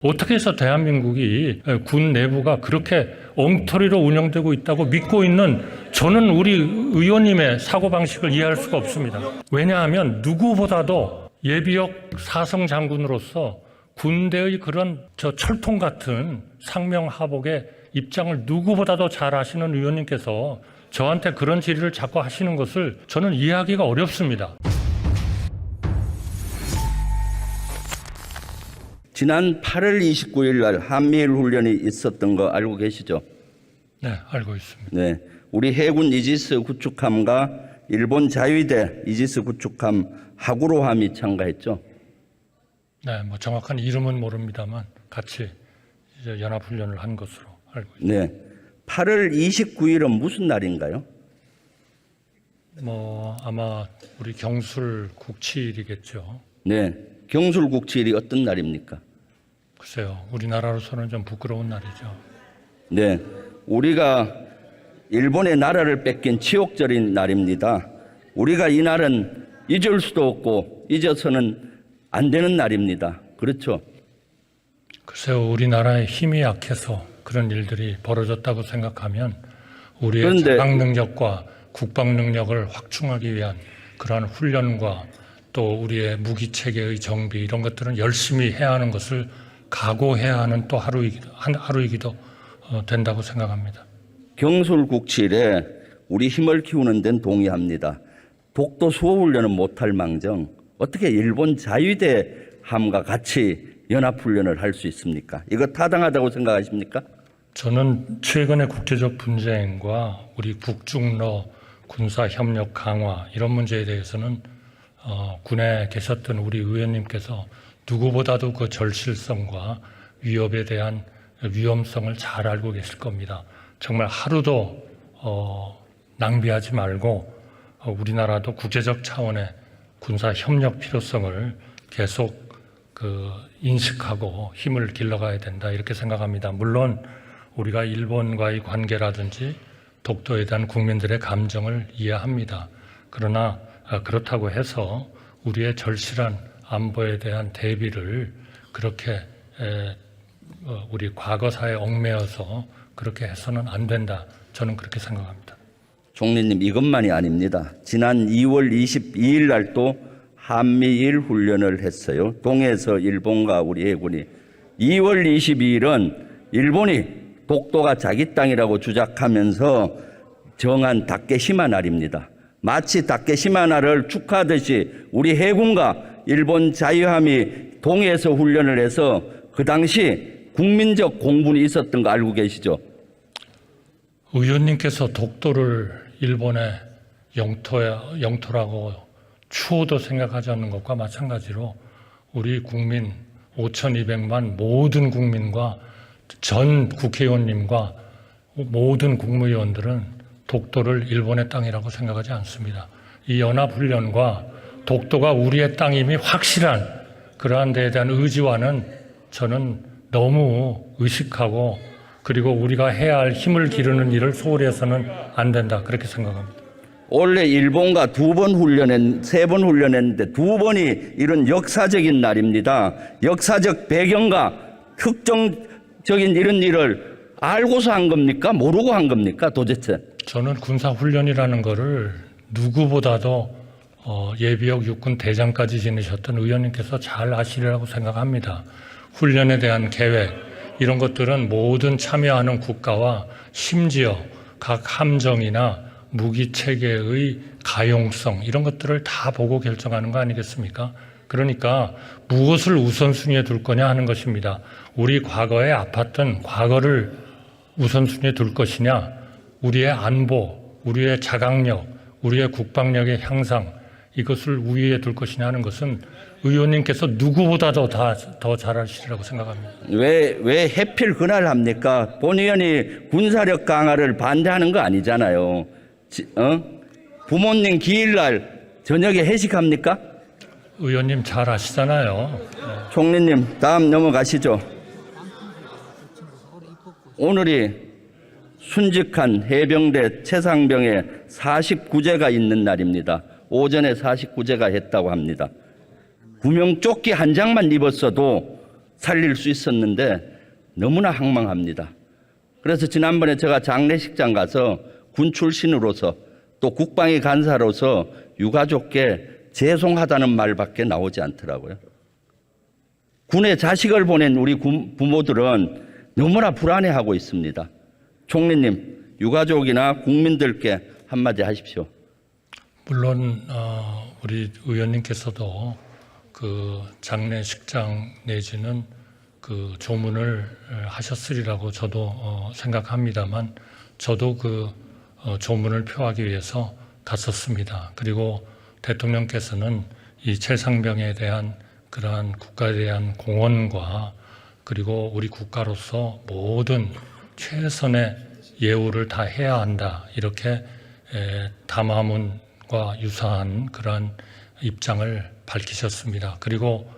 어떻게 해서 대한민국이 군 내부가 그렇게 엉터리로 운영되고 있다고 믿고 있는 저는 우리 의원님의 사고방식을 이해할 수가 없습니다. 왜냐하면 누구보다도 예비역 사성 장군으로서 군대의 그런 철통 같은 상명하복의 입장을 누구보다도 잘 아시는 의원님께서 저한테 그런 질의를 자꾸 하시는 것을 저는 이해하기가 어렵습니다. 지난 8월 29일 날 한미일 훈련이 있었던 거 알고 계시죠? 네, 알고 있습니다. 네, 우리 해군 이지스 구축함과 일본 자위대 이지스 구축함 하구로함이 참가했죠. 네, 뭐 정확한 이름은 모릅니다만 같이 이제 연합훈련을 한 것으로 알고 있습니다. 네, 8월 29일은 무슨 날인가요? 뭐 아마 우리 경술 국치일이겠죠. 네, 경술 국치일이 어떤 날입니까? 글쎄요, 우리나라로서는 좀 부끄러운 날이죠. 네, 우리가 일본의 나라를 뺏긴 치욕절인 날입니다. 우리가 이 날은 잊을 수도 없고 잊어서는 안 되는 날입니다. 그렇죠? 글쎄요, 우리나라의 힘이 약해서 그런 일들이 벌어졌다고 생각하면 우리의 그런데 자각 능력과 국방 능력을 확충하기 위한 그러한 훈련과 또 우리의 무기 체계의 정비 이런 것들은 열심히 해야 하는 것을 각오해야 하는 또 하루이기도 된다고 생각합니다. 경술국치일에 우리 힘을 키우는 데는 동의합니다. 독도 수호훈련은 못할 망정 어떻게 일본 자위대 함과 같이 연합훈련을 할 수 있습니까? 이거 타당하다고 생각하십니까? 저는 최근의 국제적 분쟁과 우리 북중러 군사협력 강화 이런 문제에 대해서는 군에 계셨던 우리 의원님께서 누구보다도 그 절실성과 위협에 대한 위험성을 잘 알고 계실 겁니다. 정말 하루도 낭비하지 말고 우리나라도 국제적 차원의 군사 협력 필요성을 계속 인식하고 힘을 길러가야 된다 이렇게 생각합니다. 물론 우리가 일본과의 관계라든지 독도에 대한 국민들의 감정을 이해합니다. 그러나 그렇다고 해서 우리의 절실한 안보에 대한 대비를 그렇게 우리 과거사에 얽매여서 그렇게 해서는 안 된다. 저는 그렇게 생각합니다. 총리님 이것만이 아닙니다. 지난 2월 22일 날 또 한미일 훈련을 했어요. 동해에서 일본과 우리 해군이. 2월 22일은 일본이 독도가 자기 땅이라고 주장하면서 정한 다케시마 날입니다. 마치 다케시마 날을 축하하듯이 우리 해군과 일본 자유함이 동해에서 훈련을 해서 그 당시 국민적 공분이 있었던 거 알고 계시죠? 의원님께서 독도를 일본의 영토라고 추호도 생각하지 않는 것과 마찬가지로 우리 국민 5,200만 모든 국민과 전 국회의원님과 모든 국무위원들은 독도를 일본의 땅이라고 생각하지 않습니다. 이 연합훈련과 독도가 우리의 땅임이 확실한 그러한 데에 대한 의지와는 저는 너무 의식하고 그리고 우리가 해야 할 힘을 기르는 일을 소홀히 해서는 안 된다 그렇게 생각합니다. 원래 일본과 2번 훈련했, 3번 훈련했는데 2번이 이런 역사적인 날입니다. 역사적 배경과 특정적인 이런 일을 알고서 한 겁니까? 모르고 한 겁니까? 도대체? 저는 군사훈련이라는 거를 누구보다도 예비역 육군 대장까지 지내셨던 의원님께서 잘 아시리라고 생각합니다. 훈련에 대한 계획 이런 것들은 모든 참여하는 국가와 심지어 각 함정이나 무기 체계의 가용성 이런 것들을 다 보고 결정하는 거 아니겠습니까? 그러니까 무엇을 우선순위에 둘 거냐 하는 것입니다. 우리 과거에 아팠던 과거를 우선순위에 둘 것이냐, 우리의 안보, 우리의 자각력, 우리의 국방력의 향상 이것을 우위에 둘 것이냐 하는 것은 의원님께서 누구보다도 더 잘 아시리라고 생각합니다. 왜 해필 그날 합니까? 본 의원이 군사력 강화를 반대하는 거 아니잖아요. 부모님 기일날 저녁에 회식합니까? 의원님 잘 아시잖아요. 총리님 다음 넘어가시죠. 오늘이 순직한 해병대 최상병의 49제가 있는 날입니다. 오전에 49제가 했다고 합니다. 구명조끼 한 장만 입었어도 살릴 수 있었는데 너무나 황망합니다. 그래서 지난번에 제가 장례식장 가서 군 출신으로서 또 국방위 간사로서 유가족께 죄송하다는 말밖에 나오지 않더라고요. 군에 자식을 보낸 우리 부모들은 너무나 불안해하고 있습니다. 총리님, 유가족이나 국민들께 한마디 하십시오. 물론 우리 의원님께서도 그 장례식장 내지는 그 조문을 하셨으리라고 저도 생각합니다만 저도 그 조문을 표하기 위해서 갔었습니다. 그리고 대통령께서는 이 최상병에 대한 그러한 국가에 대한 공헌과 그리고 우리 국가로서 모든 최선의 예우를 다 해야 한다. 이렇게 담화문과 유사한 그러한 입장을 밝히셨습니다. 그리고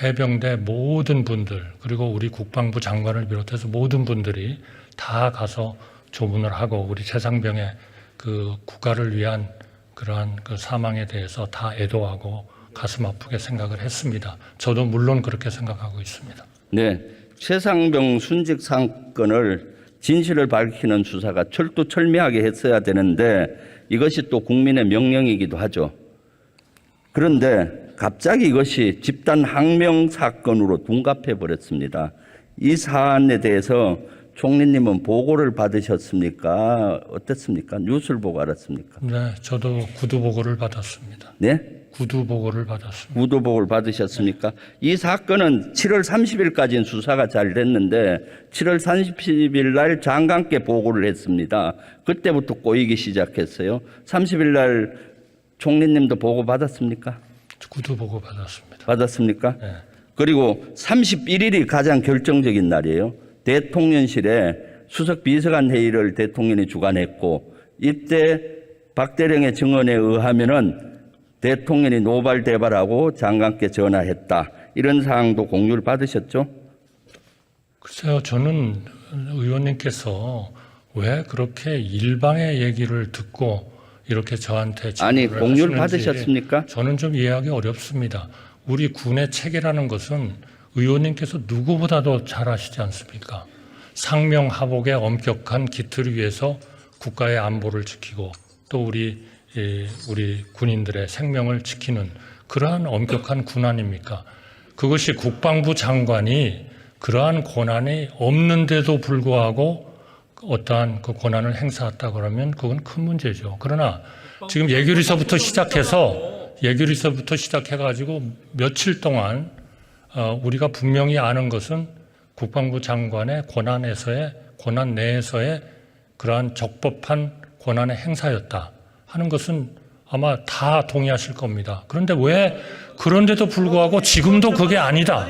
해병대 모든 분들 그리고 우리 국방부 장관을 비롯해서 모든 분들이 다 가서 조문을 하고 우리 최상병의 그 국가를 위한 그러한 그 사망에 대해서 다 애도하고 가슴 아프게 생각을 했습니다. 저도 물론 그렇게 생각하고 있습니다. 네, 최상병 순직 사건을 진실을 밝히는 수사가 철두철미하게 했어야 되는데 이것이 또 국민의 명령이기도 하죠. 그런데 갑자기 이것이 집단 항명 사건으로 둔갑해 버렸습니다. 이 사안에 대해서 총리님은 보고를 받으셨습니까? 어땠습니까? 뉴스를 보고 알았습니까? 네, 저도 구두 보고를 받았습니다. 네? 구두 보고를 받았습니다. 구두 보고를 받으셨습니까? 이 사건은 7월 30일까지는 수사가 잘 됐는데 7월 30일 날 장관께 보고를 했습니다. 그때부터 꼬이기 시작했어요. 30일 날 총리님도 보고 받았습니까? 구두 보고 받았습니다. 받았습니까? 네. 그리고 31일이 가장 결정적인 날이에요. 대통령실에 수석 비서관 회의를 대통령이 주관했고 이때 박대령의 증언에 의하면은 대통령이 노발대발하고 장관께 전화했다. 이런 사항도 공유를 받으셨죠? 글쎄요, 저는 의원님께서 왜 그렇게 일방의 얘기를 듣고 이렇게 저한테 아니, 질문을 공유를 하시는지 받으셨습니까? 저는 좀 이해하기 어렵습니다. 우리 군의 체계라는 것은 의원님께서 누구보다도 잘 아시지 않습니까? 상명하복의 엄격한 기틀 위에서 국가의 안보를 지키고 또 우리 군인들의 생명을 지키는 그러한 엄격한 군 아닙니까? 그것이 국방부 장관이 그러한 권한이 없는데도 불구하고 어떠한 그 권한을 행사했다 그러면 그건 큰 문제죠. 그러나 지금 예결위서부터 시작해가지고 며칠 동안 우리가 분명히 아는 것은 국방부 장관의 권한 내에서의 그러한 적법한 권한의 행사였다 하는 것은 아마 다 동의하실 겁니다. 그런데 왜 그런데도 불구하고 지금도 그게 아니다.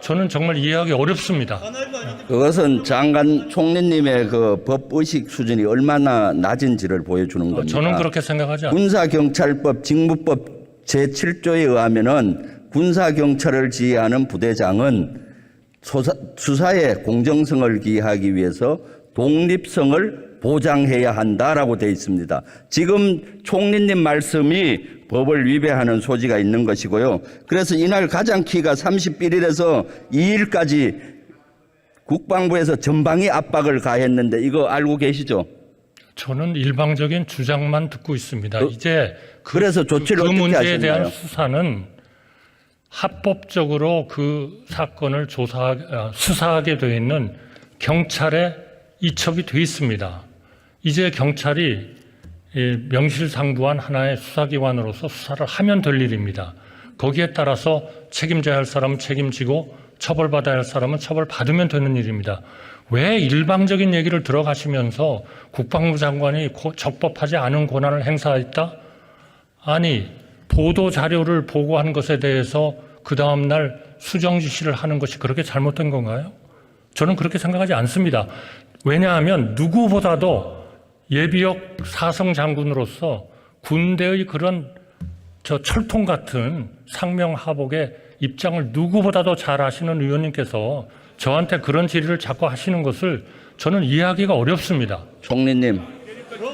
저는 정말 이해하기 어렵습니다. 그것은 장관 총리님의 그 법의식 수준이 얼마나 낮은지를 보여주는 겁니다. 저는 그렇게 생각하지 않습니다. 군사경찰법 징부법 제7조에 의하면은 군사경찰을 지휘하는 부대장은 수사의 공정성을 기하기 위해서 독립성을 보장해야 한다라고 되어 있습니다. 지금 총리님 말씀이 법을 위배하는 소지가 있는 것이고요. 그래서 이날 가장 키가 31일에서 2일까지 국방부에서 전방위 압박을 가했는데 이거 알고 계시죠? 저는 일방적인 주장만 듣고 있습니다. 이제 그래서 조치를 어떻게 문제에 하셨나요? 대한 수사는 합법적으로 그 사건을 수사하게 되어 있는 경찰에 이첩이 되어 있습니다. 이제 경찰이 명실상부한 하나의 수사기관으로서 수사를 하면 될 일입니다. 거기에 따라서 책임져야 할 사람은 책임지고 처벌받아야 할 사람은 처벌받으면 되는 일입니다. 왜 일방적인 얘기를 들어가시면서 국방부 장관이 적법하지 않은 권한을 행사했다? 아니, 보도 자료를 보고한 것에 대해서 그 다음날 수정 지시를 하는 것이 그렇게 잘못된 건가요? 저는 그렇게 생각하지 않습니다. 왜냐하면 누구보다도 예비역 사성 장군으로서 군대의 그런 철통 같은 상명하복의 입장을 누구보다도 잘 아시는 의원님께서 저한테 그런 질의를 자꾸 하시는 것을 저는 이해하기가 어렵습니다. 총리님,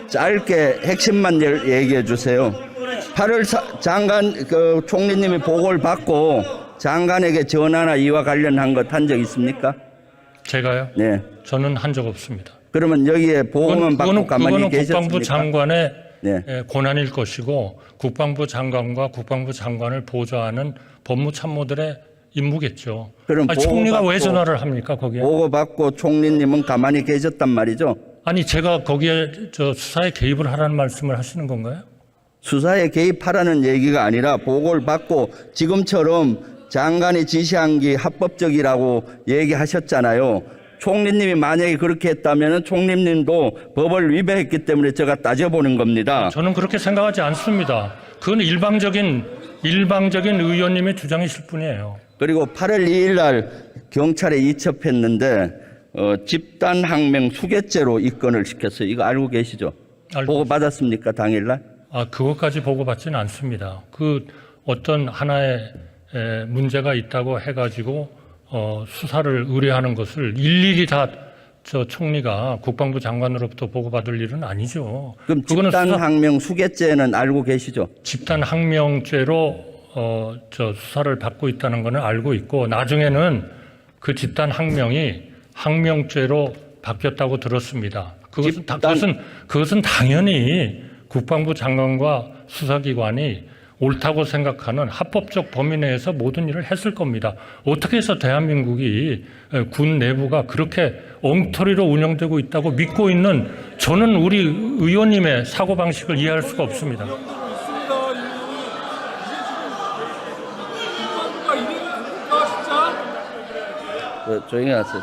짧게 핵심만 얘기해 주세요. 8월 장관 총리님이 보고를 받고 장관에게 전화나 이와 관련한 것 한 적 있습니까? 제가요? 네. 저는 한 적 없습니다. 그러면 여기에 보고만 받고 가만히 그거는 계셨습니까? 국방부 장관의 네. 권한일 것이고 국방부 장관과 국방부 장관을 보좌하는 법무참모들의 임무겠죠. 그럼 아니, 총리가 왜 보고받고- 전화를 합니까 거기에? 보고받고 총리님은 가만히 계셨단 말이죠. 아니 제가 거기에 수사에 개입을 하라는 말씀을 하시는 건가요? 수사에 개입하라는 얘기가 아니라 보고를 받고 지금처럼 장관이 지시한 게 합법적이라고 얘기하셨잖아요. 총리님이 만약에 그렇게 했다면 총리님도 법을 위배했기 때문에 제가 따져보는 겁니다. 저는 그렇게 생각하지 않습니다. 그건 일방적인 의원님의 주장이실 뿐이에요. 그리고 8월 2일 날 경찰에 이첩했는데 집단항명 수괴죄로 입건을 시켰어요. 이거 알고 계시죠? 알고 보고 받았습니까 당일 날? 그것까지 보고받지는 않습니다. 그 어떤 하나의 문제가 있다고 해가지고 수사를 의뢰하는 것을 일일이 다 총리가 국방부 장관으로부터 보고받을 일은 아니죠. 그럼 그거는 집단항명 수괴죄는 알고 계시죠? 집단 항명죄로 수사를 받고 있다는 것은 알고 있고 나중에는 그 집단 항명이 항명죄로 바뀌었다고 들었습니다. 그것은 당연히 국방부 장관과 수사기관이 옳다고 생각하는 합법적 범위 내에서 모든 일을 했을 겁니다. 어떻게 해서 대한민국이 군 내부가 그렇게 엉터리로 운영되고 있다고 믿고 있는 저는 우리 의원님의 사고방식을 이해할 수가 없습니다. 조용히 하세요.